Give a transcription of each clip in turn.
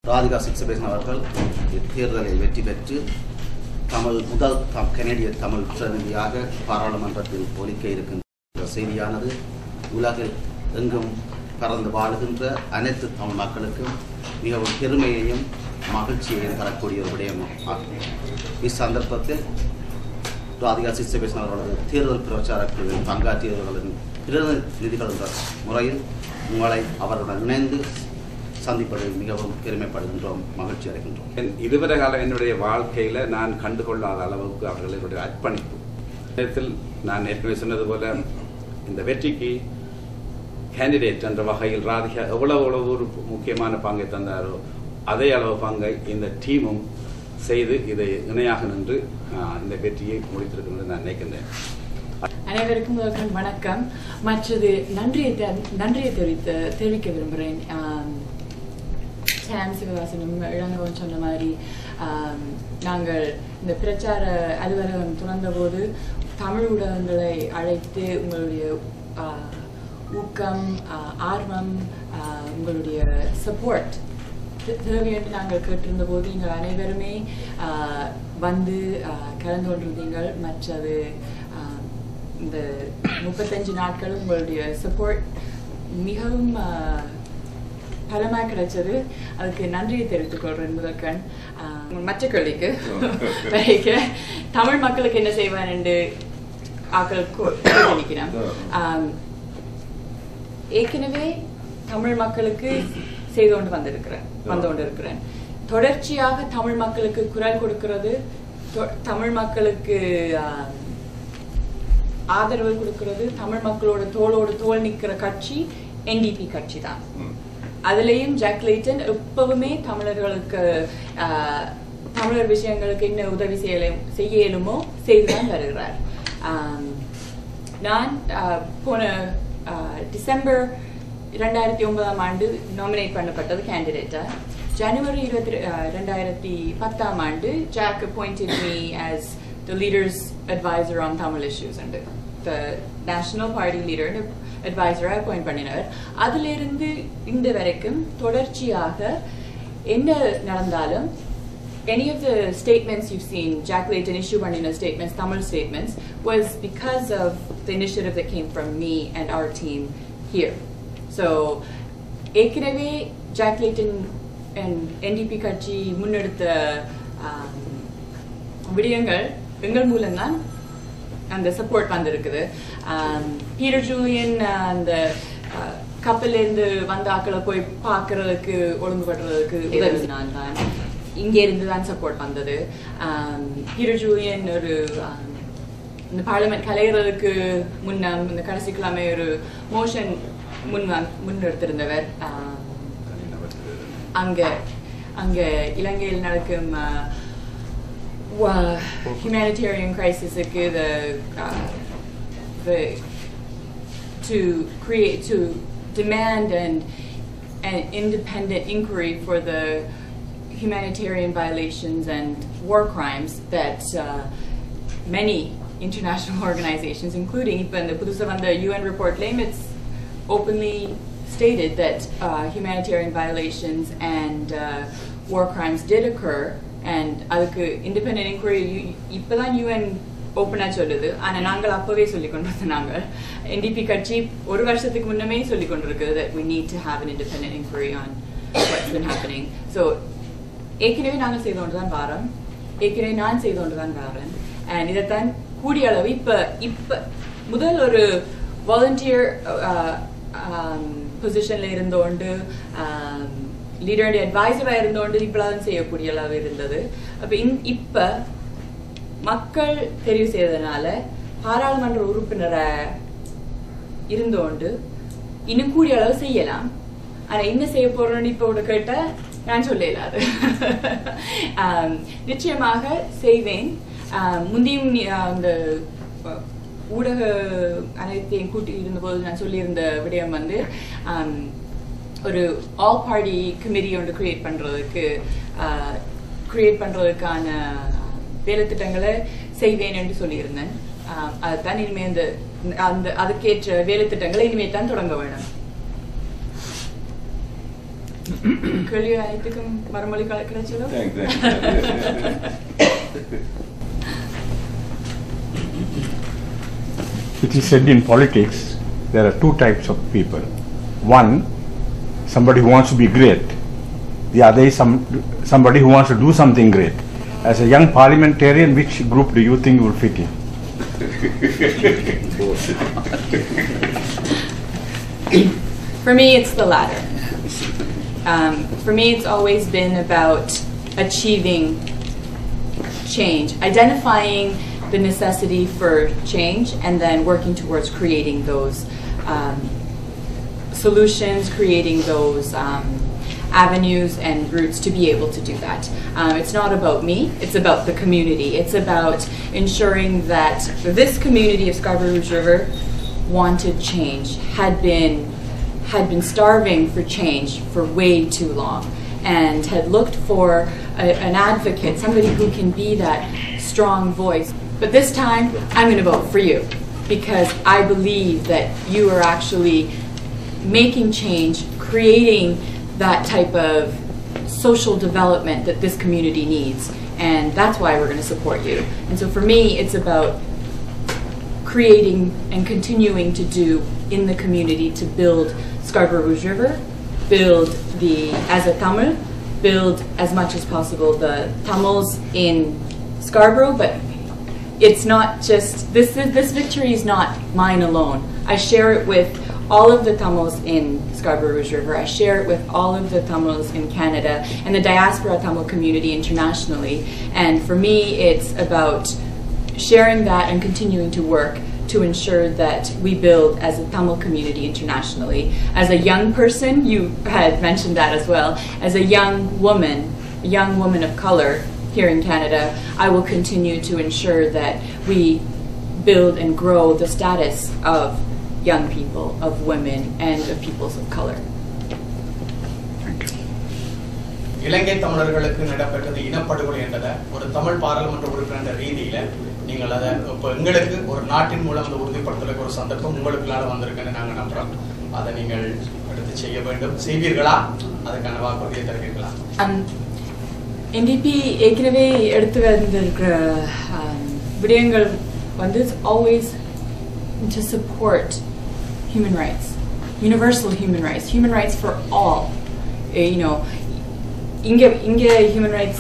Rathika Sitsabaiesan அவர்கள் தேர்தலில் வெற்றி பெற்று முதல் கனடிய தமிழ் பிரதிநிதியாக பாராளுமன்றத்தில் ஒலிக்க இருக்கின்ற செய்தியானது உலகில் எங்கும் பறந்து வாழுகின்ற அனைத்து தமிழ் மக்களுக்கும் மிகவும் பெருமையையும் மகிழ்ச்சியையும் தரக்கூடிய ஒரு விடயமாகும். இச்சந்தர்ப்பத்தில் Rathika Sitsabaiesan அவர்களது தேர்தல் பிரச்சார குழுவில் பங்காற்றியவர்களின் பிரதிநிதிகள் என்ற முறையில் உங்களை அவருடன் இணைந்து சந்திப்பதில் மிகவும் பெருமைப்படுகின்றோம், மகிழ்ச்சி அடைகின்றோம். இதுவரை காலம் என்னுடைய வாழ்க்கையில் நான் கண்டுகொள்ளாத அளவுக்கு அவர்களுடைய அர்ப்பணிப்பு. நேரத்தில் நான் ஏற்கனவே சொன்னது போல இந்த வெற்றிக்கு கேண்டிடேட் என்ற வகையில் ராதிகா எவ்வளவு ஒரு முக்கியமான பங்கை தந்தாரோ அதே அளவு பங்கை இந்த டீமும் செய்து இதை இணையாக நின்று இந்த வெற்றியை முடித்திருக்கிறது நான் நினைக்கின்றேன். அனைவருக்கும் வணக்கம். மற்றது நன்றியை தெரிவிக்க விரும்புகிறேன். சிவகாசனும் இளங்கவன் சொன்ன மாதிரி நாங்கள் இந்த பிரச்சார அலுவலகம் துறந்த போது தமிழ் ஊடகங்களை அழைத்து உங்களுடைய ஊக்கம், ஆர்வம், உங்களுடைய சப்போர்ட் தேவை என்று நாங்கள் கேட்டிருந்த போது நீங்கள் அனைவருமே வந்து கலந்து கொண்டிருந்தீர்கள். மற்றது இந்த 35 நாட்களும் உங்களுடைய சப்போர்ட் மிகவும் பலமாக கிடைச்சது. அதுக்கு நன்றியை தெரிவித்துக் கொள்றேன். முதற்கண் மற்ற கேள்விக்கு தமிழ் மக்களுக்கு என்ன செய்வான் என்று நினைக்கிறேன். ஏற்கனவே தமிழ் மக்களுக்கு செய்து கொண்டு வந்திருக்கிறேன். தொடர்ச்சியாக தமிழ் மக்களுக்கு குரல் கொடுக்கிறது, தமிழ் மக்களுக்கு ஆதரவு கொடுக்கிறது, தமிழ் மக்களோட தோளோடு தோல் நிற்கிற கட்சி NDP கட்சி தான். அதுலேயும் ஜாக் லேட்டன் எப்பவுமே தமிழர்களுக்கு தமிழர் விஷயங்களுக்கு என்ன உதவி செய்ய இயலுமோ செய்துதான் வருகிறார். நான் போன டிசம்பர் 2009ஆம் ஆண்டு நாமினேட் பண்ணப்பட்டது கேண்டிடேட்டா. ஜனவரி 2010ஆம் ஆண்டு Jack appointed me as the leader's advisor on Tamil issues and the national party leader advisor appoint பண்ணினார். அதிலிருந்து இந்த வரைக்கும் தொடர்ச்சியாக என்ன நடந்தாலும் any of the statements you've seen Jack Layton issue பண்ணின statements, Tamil statements, was because of the initiative that came from me and our team here. So ஏற்கனவே Jack Layton and NDP கட்சி முன்னெடுத்த விடயங்கள் எங்கள் மூலம்தான் அந்த சப்போர்ட் வந்திருக்குது. Peter Julian அந்த கப்பலேருந்து வந்த ஆக்களை போய் பார்க்கறதுக்கு ஒழுங்குபடுறதுக்கு உதவினான் தான். இங்கே இருந்து தான் சப்போர்ட் வந்தது. பீட்டர் ஜூலியன் ஒரு இந்த பார்லிமெண்ட் கலைகிறதுக்கு இந்த கடைசி கிழமை ஒரு மோஷன் முன்னெடுத்திருந்தவர். அங்க இலங்கையில் நடக்கும் humanitarian crisis to demand an independent inquiry for the humanitarian violations and war crimes that many international organizations, including even the UN report, it's openly stated that humanitarian violations and war crimes did occur. And அதுக்கு independent இன்குவரி இப்பதான் UN ஓப்பனா சொல்லுது. ஆனா நாங்கள் அப்பவே சொல்லிக் கொண்டிருந்தோம். நாங்கள் NDP கட்சி ஒரு வருஷத்துக்கு முன்னமே சொல்லிக் கொண்டிருக்கிறது that we need to have an independent inquiry on what's been happening. So ஏற்கனவே நாங்கள் செய்து கொண்டுதான் நான் செய்து கொண்டுதான் வாரேன். அண்ட் இதைத்தான் கூடிய அளவு இப்ப முதல் ஒரு வாலண்டியர் பொசிஷன்ல இருந்தோண்டு லீடருடைய அட்வைசராக இருந்தோண்டு இப்பதான் செய்யக்கூடிய அளவு இருந்தது. அப்ப இப்ப மக்கள் தெரிவு செய்ததுனால பாராளுமன்ற உறுப்பினராக இருந்தோண்டு இன்னும் கூடிய அளவு செய்யலாம். ஆனா என்ன செய்ய போறோம்னு இப்ப கேட்ட நான் சொல்லலாது. நிச்சயமாக செய்வேன். முந்தியும் அந்த ஊடக அனைத்தையும் கூட்டி இருந்தபோது நான் சொல்லியிருந்த விடயம் ஒரு ஆல் பார்ட்டி கமிட்டி ஒன்று கிரியேட் பண்றதுக்கான வேலை திட்டங்களை செய்வேன் என்று சொல்லியிருந்தேன். அதுதான் இனிமே அதுக்கேற்ற வேலை திட்டங்களை இனிமே தான் தொடங்க வேணும். கேள்வி அனைத்துக்கும் மறுமொழி கிடைச்சதோ? It is said in politics there are two types of people. One, somebody who wants to be great. The other is somebody who wants to do something great. As a young parliamentarian, which group do you think you will fit in? For me, it's the latter. For me, it's always been about achieving change, identifying the necessity for change, and then working towards creating those solutions, creating those avenues and routes to be able to do that. It's not about me, it's about the community. It's about ensuring that this community of Scarborough-Rouge River wanted change, had been starving for change for way too long, and had looked for an advocate, somebody who can be that strong voice. But this time, I'm going to vote for you, because I believe that you are actually making change, creating that type of social development that this community needs, and that's why we're going to support you. And so for me, it's about creating and continuing to do in the community to build Scarborough-Rouge River, build as a Tamil, build as much as possible the Tamils in Scarborough, but it's not just, this victory is not mine alone. I share it with all of the Tamils in Scarborough-Rouge River. I share it with all of the Tamils in Canada and the diaspora Tamil community internationally. And for me, it's about sharing that and continuing to work to ensure that we build as a Tamil community internationally. As a young person, you had mentioned that as well, as a young woman of color here in Canada, I will continue to ensure that we build and grow the status of young people, of women, and of peoples of color. இலங்கை தமிழர்களுக்கு நடப்பட்டது இனப்படுகொலை என்றதை ஒரு தமிழ் பாராளுமன்ற உறுப்பினர் என்ற ரீதியில நீங்கள் அதை இப்போ எங்களுக்கு ஒரு நாட்டின் மூலம் அந்த உறுதிப்படுத்துவதற்கு ஒரு சந்தர்ப்பம் உங்களுக்குள்ளால வந்திருக்குன்னு நாங்கள் நம்புறோம். அதை நீங்கள் எடுத்து செய்ய வேண்டும். செய்வீர்களா? அதுக்கான வாக்குறுதியை தருவீர்களா? NDP ஏற்கனவே எடுத்து வந்திருக்கிற விடயங்கள் வந்து always to support human rights, universal human rights for all. You know, இங்க human rights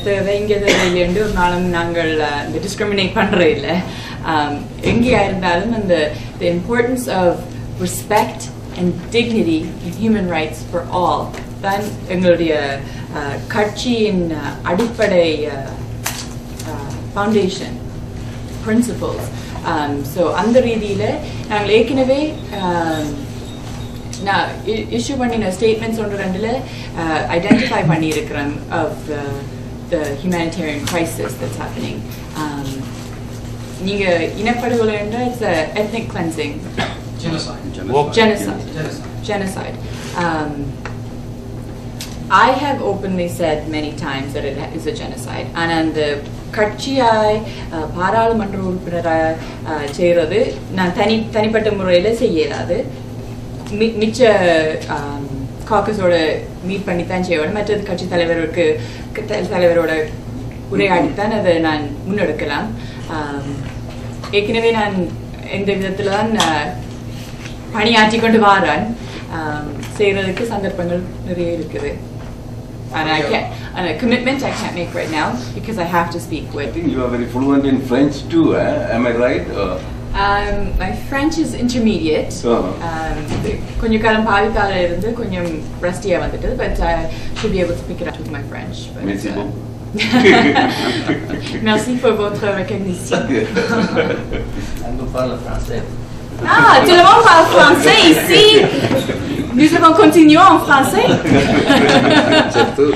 தேவை, இங்க தேவை என்று ஒரு நாளும் நாங்கள் discriminate பண்றது இல்லை. எங்கேயா இருந்தாலும் the importance of respect and dignity and human rights for all தான் எங்களுடைய கட்சியின் அடிப்படை foundation principles. So அந்த ரீதியில நாங்கள் ஏற்கனவே நான் இஷ்யூ பண்ணின ஸ்டேட்மெண்ட்ஸ் ஒன்று ரெண்டுல ஐடென்டிஃபை பண்ணியிருக்கிறேன் of the humanitarian crisis that's happening. நீங்க இனப்படுகொலை என்றால் it's a ethnic cleansing, genocide. I have openly said many times that it is a genocide, and the கட்சியாய் பாராளுமன்ற உறுப்பினராக செய்கிறது நான் தனிப்பட்ட முறையில் செய்யலாது. மிச்ச காக்கஸோட மீட் பண்ணித்தான் செய்வேன். மற்றது கட்சி தலைவரோட உரையாடித்தான் அதை நான் முன்னெடுக்கலாம். ஏற்கனவே நான் எந்த விதத்தில் தான் பணியாற்றி கொண்டு வாரேன். செய்கிறதுக்கு சந்தர்ப்பங்கள் நிறைய இருக்குது. And a commitment I can't make right now because I have to speak with. I think you are very fluent in French too, am I right? My French is intermediate. கொஞ்சம் காலம் பாவிக்கால இருந்து கொஞ்சம் ரஸ்டியா வந்துட்டு, but I should be able to pick it up with my French. Merci beaucoup. Merci pour votre recognition. On parle français. Ah, tout le monde parle français ici. Nous allons continuer en français. C'est tout.